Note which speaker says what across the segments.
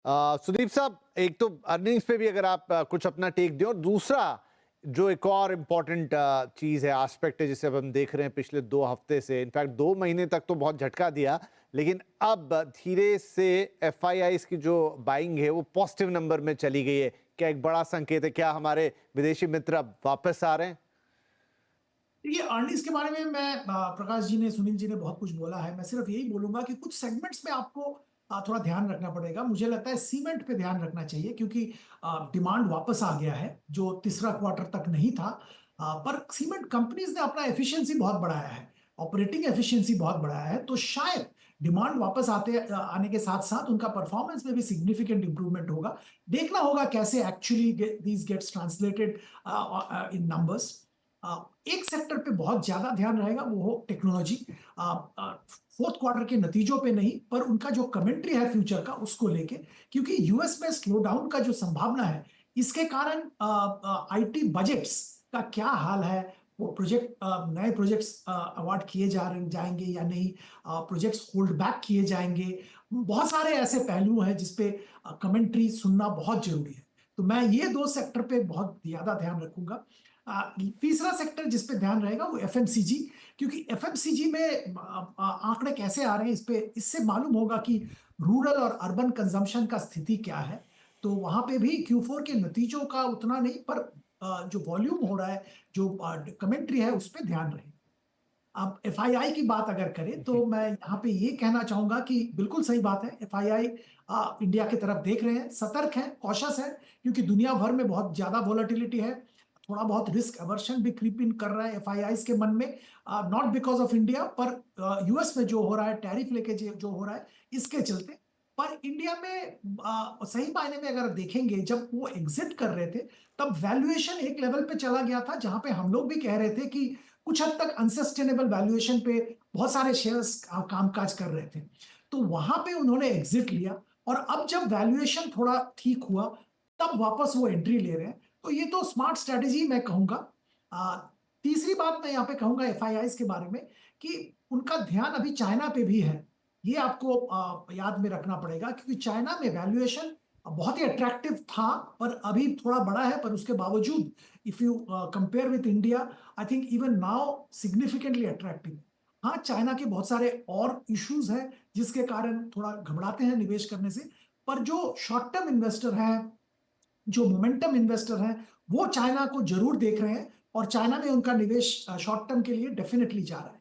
Speaker 1: सुदीप साहब, एक तो अर्निंग्स पे भी अगर आप कुछ अपना टेक दें, और दूसरा जो एक और इम्पॉर्टेंट चीज है, एस्पेक्ट है, जिसे अब हम देख रहे हैं पिछले 2 हफ्ते से, इनफैक्ट 2 महीने तक तो बहुत झटका दिया, लेकिन अब धीरे से एफआईआईज की जो बाइंग है वो पॉजिटिव नंबर में चली गई है। क्या एक बड़ा संकेत है? क्या हमारे विदेशी मित्र अब वापस आ रहे हैं?
Speaker 2: देखिए, अर्निंग्स के बारे में मैं प्रकाश जी ने, सुनील जी ने बहुत कुछ बोला है। मैं सिर्फ यही बोलूंगा कि कुछ सेगमेंट्स में आपको थोड़ा ध्यान रखना पड़ेगा। मुझे लगता है सीमेंट पे ध्यान रखना चाहिए, क्योंकि डिमांड वापस आ गया है जो तीसरा क्वार्टर तक नहीं था। पर सीमेंट कंपनीज ने अपना एफिशिएंसी बहुत बढ़ाया है, ऑपरेटिंग एफिशिएंसी बहुत बढ़ाया है, तो शायद डिमांड वापस आने के साथ साथ उनका परफॉर्मेंस में भी सिग्निफिकेंट इंप्रूवमेंट होगा। देखना होगा कैसे actually these gets translated in numbers. एक सेक्टर पे बहुत ज्यादा ध्यान रहेगा, वो हो टेक्नोलॉजी। फोर्थ क्वार्टर के नतीजों पे नहीं, पर उनका जो कमेंट्री है फ्यूचर का उसको लेके, क्योंकि यूएस में स्लो डाउन का जो संभावना है, इसके कारण आईटी बजट्स का क्या हाल है, वो प्रोजेक्ट, नए प्रोजेक्ट्स अवार्ड किए जाएंगे या नहीं, प्रोजेक्ट्स होल्ड बैक किए जाएंगे। बहुत सारे ऐसे पहलू हैं जिसपे कमेंट्री सुनना बहुत जरूरी है। तो मैं ये दो सेक्टर पे बहुत ज्यादा ध्यान रखूंगा। तीसरा सेक्टर जिस पे ध्यान रहेगा वो एफएमसीजी, क्योंकि एफएमसीजी में आंकड़े कैसे आ रहे हैं, इससे मालूम होगा कि रूरल और अर्बन कंजम्पशन का स्थिति क्या है। तो वहां पे भी Q4 के नतीजों का उतना नहीं, पर जो वॉल्यूम हो रहा है, जो कमेंट्री है, उस पर ध्यान रहे। अब एफआईआई की बात अगर करें तो मैं यहाँ पे ये कहना चाहूंगा कि बिल्कुल सही बात है। एफआईआई इंडिया की तरफ देख रहे हैं, सतर्क है, कॉशस है, क्योंकि दुनिया भर में बहुत ज्यादा वोलेटिलिटी है। थोड़ा बहुत रिस्क अवर्शन भी क्रीप इन कर रहा है एफआईआई के मन में, नॉट बिकॉज ऑफ इंडिया, पर यूएस में जो हो रहा है, टैरिफ लेके जो हो रहा है, इसके चलते। पर इंडिया में सही मायने में अगर देखेंगे, जब वो एग्जिट कर रहे थे तब वैल्यूएशन एक लेवल पे चला गया था जहां पे हम लोग भी कह रहे थे कि कुछ हद तक अनसस्टेनेबल वैल्यूएशन पे बहुत सारे शेयर्स कामकाज कर रहे थे। तो वहां पे उन्होंने एग्जिट लिया, और अब जब वैल्यूएशन थोड़ा ठीक हुआ, तब वापस वो एंट्री ले रहे हैं। तो ये तो स्मार्ट स्ट्रेटेजी मैं कहूंगा। आ, तीसरी बात मैं यहाँ पे कहूंगा एफआईआई के बारे में, कि उनका ध्यान अभी चाइना पे भी है। ये आपको याद में रखना पड़ेगा, क्योंकि चाइना में वैल्यूएशन बहुत ही अट्रैक्टिव था, पर अभी थोड़ा बड़ा है, पर उसके बावजूद if you compare with India, I think even now significantly attractive. हाँ, चाइना के बहुत सारे और इश्यूज हैं जिसके कारण थोड़ा घबराते हैं निवेश करने से। पर जो शॉर्ट टर्म इन्वेस्टर हैं, जो मोमेंटम इन्वेस्टर हैं, वो चाइना को जरूर देख रहे हैं, और चाइना में उनका निवेश शॉर्ट टर्म के लिए डेफिनेटली जा रहा है।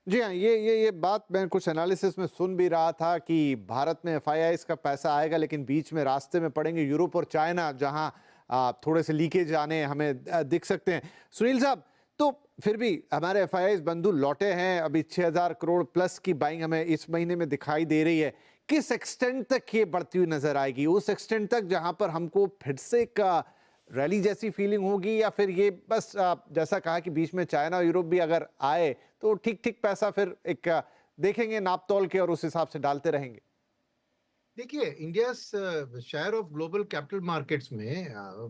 Speaker 1: जी हाँ, ये बात मैं कुछ एनालिसिस में सुन भी रहा था कि भारत में एफआईआईज का पैसा आएगा, लेकिन बीच में रास्ते में पड़ेंगे यूरोप और चाइना, जहां थोड़े से लीकेज आने हमें दिख सकते हैं। सुनील साहब, तो फिर भी हमारे एफआईआईज बंधु लौटे हैं, अभी 6,000 करोड़ प्लस की बाइंग हमें इस महीने में दिखाई दे रही है। किस एक्सटेंट तक ये बढ़ती हुई नजर आएगी? उस एक्सटेंट तक जहां पर हमको फिर से एक रैली जैसी फीलिंग होगी, या फिर ये बस जैसा कहा कि बीच में चाइना और यूरोप भी अगर आए तो ठीक ठीक पैसा फिर एक देखेंगे नाप तोल के और उस हिसाब से डालते रहेंगे?
Speaker 3: देखिए, India share of global capital markets में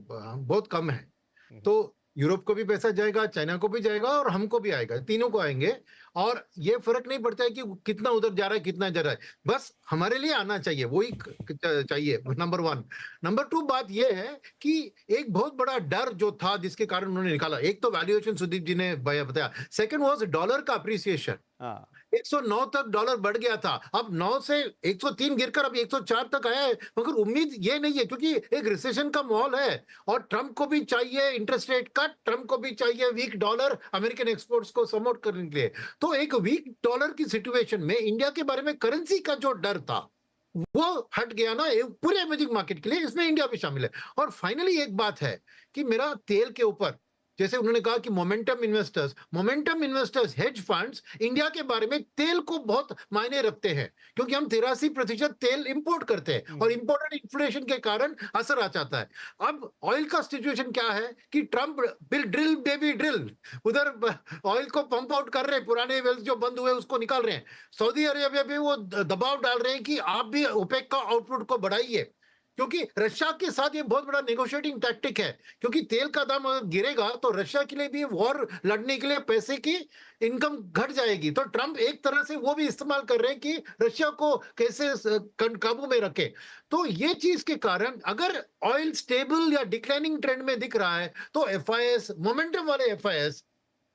Speaker 3: बहुत कम है। तो यूरोप को भी पैसा जाएगा, चाइना को भी जाएगा और हमको भी आएगा, तीनों को आएंगे। और ये फर्क नहीं पड़ता है कि कितना उधर जा रहा है कितना जा रहा है, बस हमारे लिए आना चाहिए, वही चाहिए, नंबर वन। नंबर टू, बात ये है कि एक बहुत बड़ा डर जो था जिसके कारण उन्होंने निकाला, एक तो वैल्यूएशन सुदीप जी ने बताया, सेकंड वाज डॉलर का अप्रिसिएशन।
Speaker 1: हाँ।
Speaker 3: 109 तक डॉलर बढ़ गया था, अब 9 से 103 गिरकर अब 104 तक आया है। मगर उम्मीद ये नहीं है, क्योंकि एक रिसेशन का माहौल है और ट्रंप को भी चाहिए इंटरेस्ट रेट कट, ट्रंप को भी चाहिए वीक डॉलर अमेरिकन एक्सपोर्ट्स को सपोर्ट करने के लिए। तो एक वीक डॉलर की सिचुएशन में इंडिया के बारे में करेंसी का जो डर था वो हट गया ना, पूरे इमर्जिंग मार्केट के लिए, इसमें इंडिया भी शामिल है। और फाइनली एक बात है कि मेरा तेल के ऊपर, जैसे उन्होंने कहा कि momentum investors, hedge funds India के बारे में तेल को बहुत मायने रखते हैं, क्योंकि हम 83% तेल इंपोर्ट करते हैं और इंपोर्टेड इन्फ्लेशन के कारण असर आ जाता है। अब ऑयल का सिचुएशन क्या है कि Trump bill drill baby drill, उधर ऑयल को पंप आउट कर रहे हैं, पुराने वेल्स जो बंद हुए उसको निकाल रहे हैं। सऊदी अरेबिया पे वो दबाव डाल रहे हैं कि आप भी ओपेक का आउटपुट को बढ़ाइए। क्योंकि रशिया के साथ ये बहुत बड़ा नेगोशिएटिंग टैक्टिक है, क्योंकि तेल का दाम अगर गिरेगा तो रशिया के लिए भी वॉर लड़ने के लिए पैसे की इनकम घट जाएगी। तो ट्रम्प एक तरह से वो भी इस्तेमाल कर रहे हैं कि रशिया को कैसे काबू में रखे। तो ये चीज के कारण अगर ऑयल स्टेबल या डिक्लाइनिंग ट्रेंड में दिख रहा है तो एफआईएस, मोमेंटम वाले एफआईएस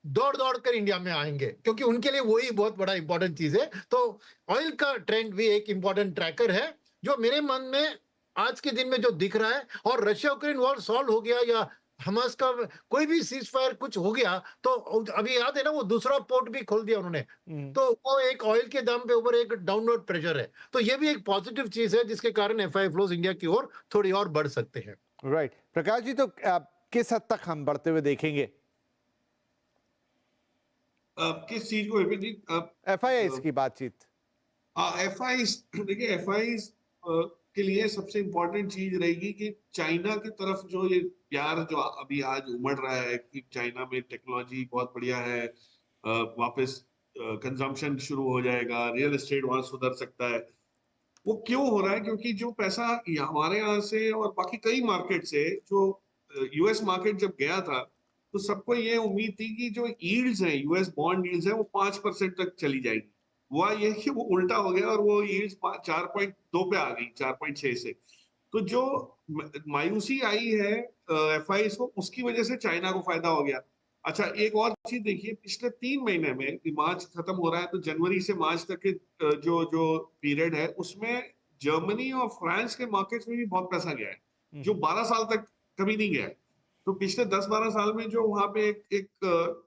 Speaker 3: दौड़ दौड़ कर इंडिया में आएंगे, क्योंकि उनके लिए वही बहुत बड़ा इंपॉर्टेंट चीज है। तो ऑयल का ट्रेंड भी एक इंपॉर्टेंट ट्रैकर है जो मेरे मन में आज के दिन में जो दिख रहा है। और रशिया यूक्रेन वॉर सॉल्व हो गया या हमास का कोई भी सीज फायर कुछ हो गया तो अभी याद है ना, वो दूसरा पोर्ट भी खोल दिया उन्होंने, तो वो एक ऑयल के दाम पे ऊपर एक डाउनवर्ड प्रेशर है। तो ये भी एक पॉजिटिव चीज है जिसके कारण एफआई फ्लोज इंडिया की ओर थोड़ी और बढ़ सकते हैं।
Speaker 1: राइट प्रकाश जी, तो किस हद तक हम बढ़ते हुए देखेंगे
Speaker 4: किस चीज को रिपीट जी?
Speaker 1: एफआईआई की बातचीत?
Speaker 4: एफआई देखिए, एफआई के लिए सबसे इम्पोर्टेंट चीज रहेगी कि चाइना की तरफ जो ये प्यार जो अभी आज उमड़ रहा है कि चाइना में टेक्नोलॉजी बहुत बढ़िया है, वापस कंजम्पशन शुरू हो जाएगा, रियल एस्टेट वहां सुधर सकता है। वो क्यों हो रहा है? क्योंकि जो पैसा हमारे यहाँ से और बाकी कई मार्केट से जो यूएस मार्केट जब गया था तो सबको ये उम्मीद थी कि जो यील्ड्स हैं, यूएस बॉन्ड यील्ड्स हैं, वो 5% तक चली जाएगी। हुआ ये कि वो उल्टा हो गया और वो यील्ड्स 4.2 पे आ गई, 4.6 से। तो जो मायूसी आई है एफआई को, उसकी वजह से चाइना को फायदा हो गया। अच्छा, एक और चीज देखिए, पिछले 3 महीने में, मार्च खत्म हो रहा है तो जनवरी से मार्च तक के जो जो पीरियड है उसमें जर्मनी और फ्रांस के मार्केट्स में भी बहुत पैसा गया है जो 12 साल तक कभी नहीं गया है। तो पिछले 10-12 साल में जो वहां पे एक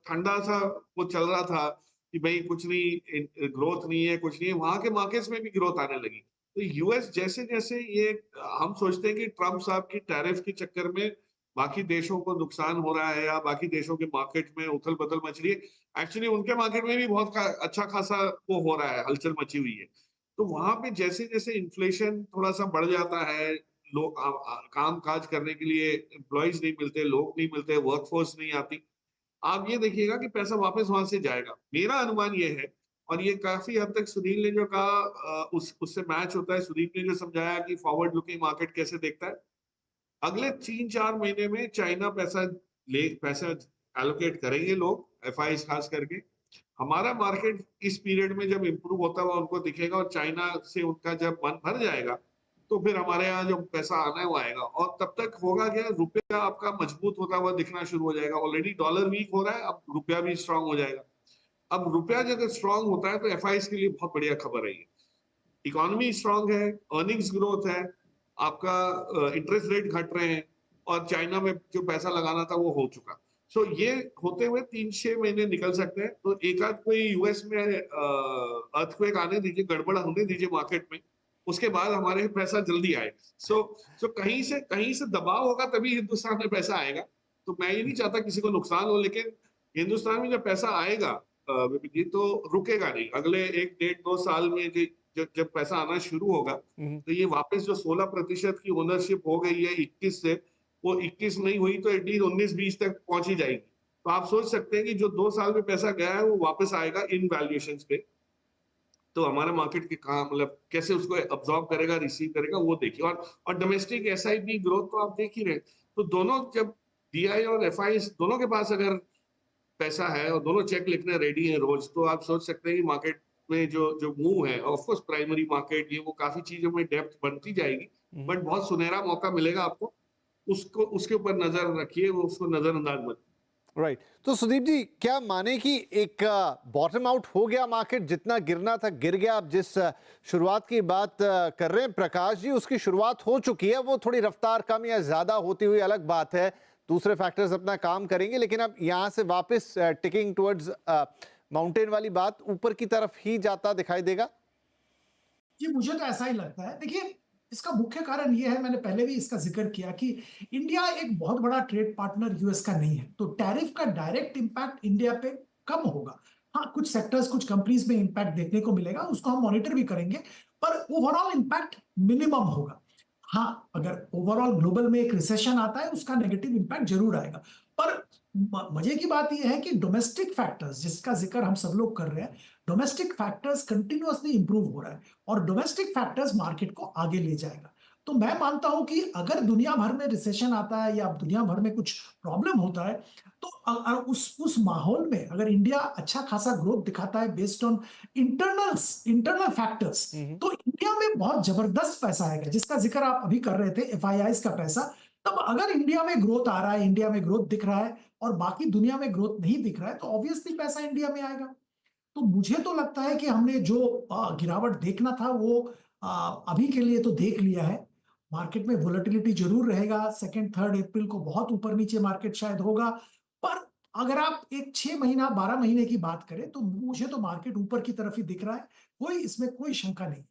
Speaker 4: ठंडा सा वो चल रहा था कि भाई कुछ नहीं, ग्रोथ नहीं है, कुछ नहीं है, वहां के मार्केट्स में भी ग्रोथ आने लगी। तो यूएस जैसे जैसे ये हम सोचते हैं कि ट्रम्प साहब की टैरिफ के चक्कर में बाकी देशों को नुकसान हो रहा है या बाकी देशों के मार्केट में उथल पुथल मच रही है, एक्चुअली उनके मार्केट में भी बहुत अच्छा खासा वो हो रहा है, हलचल मची हुई है। तो वहां पे जैसे जैसे इन्फ्लेशन थोड़ा सा बढ़ जाता है, लोग काम काज करने के लिए एम्प्लॉयज नहीं मिलते, लोग नहीं मिलते, वर्कफोर्स नहीं आती, आप ये देखिएगा कि पैसा वापस वहां से जाएगा। मेरा अनुमान ये है, और ये काफी हद तक सुनील ने जो कहा उससे मैच होता है। सुनील ने जो समझाया कि फॉरवर्ड लुकिंग मार्केट कैसे देखता है, अगले 3-4 महीने में चाइना पैसा एलोकेट करेंगे लोग, एफआई खास करके। हमारा मार्केट इस पीरियड में जब इंप्रूव होता हुआ उनको दिखेगा और चाइना से उनका जब मन भर जाएगा तो फिर हमारे यहाँ जो पैसा आना है वो आएगा। और तब तक होगा क्या, रुपया आपका मजबूत होता हुआ दिखना शुरू हो जाएगा। ऑलरेडी डॉलर वीक हो रहा है, अब रुपया भी स्ट्रांग हो जाएगा। अब रुपया जब स्ट्रांग होता है तो एफआई के लिए बहुत बढ़िया खबर है। इकोनॉमी स्ट्रांग है, अर्निंग्स ग्रोथ है, आपका इंटरेस्ट रेट घट रहे हैं और चाइना में जो पैसा लगाना था वो हो चुका। सो ये होते हुए 3-6 महीने निकल सकते हैं। तो एक आध कोई यूएस में अर्थक्वेक आने दीजिए, गड़बड़ होने दीजिए मार्केट में, उसके बाद हमारे पैसा जल्दी आए। सो कहीं से दबाव होगा तभी हिंदुस्तान में पैसा आएगा। तो मैं ये नहीं चाहता किसी को नुकसान हो, लेकिन हिंदुस्तान में जब पैसा आएगा तो रुकेगा नहीं। अगले 1-1.5-2 साल में जब पैसा आना शुरू होगा तो ये वापस जो 16% की ओनरशिप हो गई है 21 से, वो 21 नहीं हुई तो एटलीस्ट 19-20 तक पहुंच ही जाएगी। तो आप सोच सकते हैं कि जो 2 साल में पैसा गया है वो वापस आएगा इन वैल्यूएशंस पे। तो हमारा मार्केट के कहाँ, मतलब कैसे उसको अब्सॉर्ब करेगा, रिसीव करेगा, वो देखिए। और डोमेस्टिक एसआईपी ग्रोथ तो आप देख ही रहे। तो दोनों, जब डीआई और एफआई दोनों के पास अगर पैसा है और दोनों चेक लिखने रेडी है रोज, तो आप सोच सकते हैं कि मार्केट में जो मूव है, ऑफ कोर्स प्राइमरी मार्केट, ये वो काफी चीजों में डेप्थ बनती जाएगी, बट बहुत सुनहरा मौका मिलेगा आपको। उसको उसके ऊपर नजर रखिए, वो उसको नजरअंदाज मत।
Speaker 1: राइट तो सुदीप जी, क्या माने कि एक बॉटम आउट हो गया मार्केट, जितना गिरना था गिर गया? आप जिस शुरुआत की बात कर रहे हैं प्रकाश जी, उसकी शुरुआत हो चुकी है। वो थोड़ी रफ्तार कम या ज्यादा होती हुई अलग बात है, दूसरे फैक्टर्स अपना काम करेंगे, लेकिन अब यहां से वापस टिकिंग टुवर्ड्स माउंटेन वाली बात ऊपर की तरफ ही जाता दिखाई देगा।
Speaker 2: जी, मुझे तो ऐसा ही लगता है। देखिए, इसका मुख्य कारण ये है, मैंने पहले भी इसका जिक्र किया कि इंडिया एक बहुत बड़ा ट्रेड पार्टनर यूएस का नहीं है, तो टैरिफ का डायरेक्ट इंपैक्ट इंडिया पे कम होगा। हाँ, कुछ सेक्टर्स, कुछ कंपनीज में इंपैक्ट देखने को मिलेगा, उसको हम मॉनिटर भी करेंगे, पर ओवरऑल इंपैक्ट मिनिमम होगा। हाँ, अगर ओवरऑल ग्लोबल में एक रिसेशन आता है, उसका नेगेटिव इंपैक्ट जरूर आएगा। पर मजे की बात यह है कि डोमेस्टिक फैक्टर्स, जिसका जिक्र हम सब लोग कर रहे हैं, डोमेस्टिक फैक्टर्स कंटिन्यूअसली इंप्रूव हो रहा है और डोमेस्टिक फैक्टर्स मार्केट को आगे ले जाएगा। तो मैं मानता हूं कि अगर दुनिया भर में रिसेशन आता है या दुनिया भर में कुछ प्रॉब्लम होता है, तो उस माहौल में अगर इंडिया अच्छा खासा ग्रोथ दिखाता है बेस्ड ऑन इंटरनल फैक्टर्स, तो इंडिया में बहुत जबरदस्त पैसा आएगा, जिसका जिक्र आप अभी कर रहे थे, एफआईआईज का पैसा। तब अगर इंडिया में ग्रोथ आ रहा है, इंडिया में ग्रोथ दिख रहा है और बाकी दुनिया में ग्रोथ नहीं दिख रहा है, तो ऑब्वियसली पैसा इंडिया में आएगा। तो मुझे तो लगता है कि हमने जो गिरावट देखना था वो अभी के लिए तो देख लिया है। मार्केट में वोलेटिलिटी जरूर रहेगा, सेकंड थर्ड अप्रैल को बहुत ऊपर नीचे मार्केट शायद होगा, पर अगर आप एक 6 महीना 12 महीने की बात करें तो मुझे तो मार्केट ऊपर की तरफ ही दिख रहा है, कोई इसमें कोई शंका नहीं।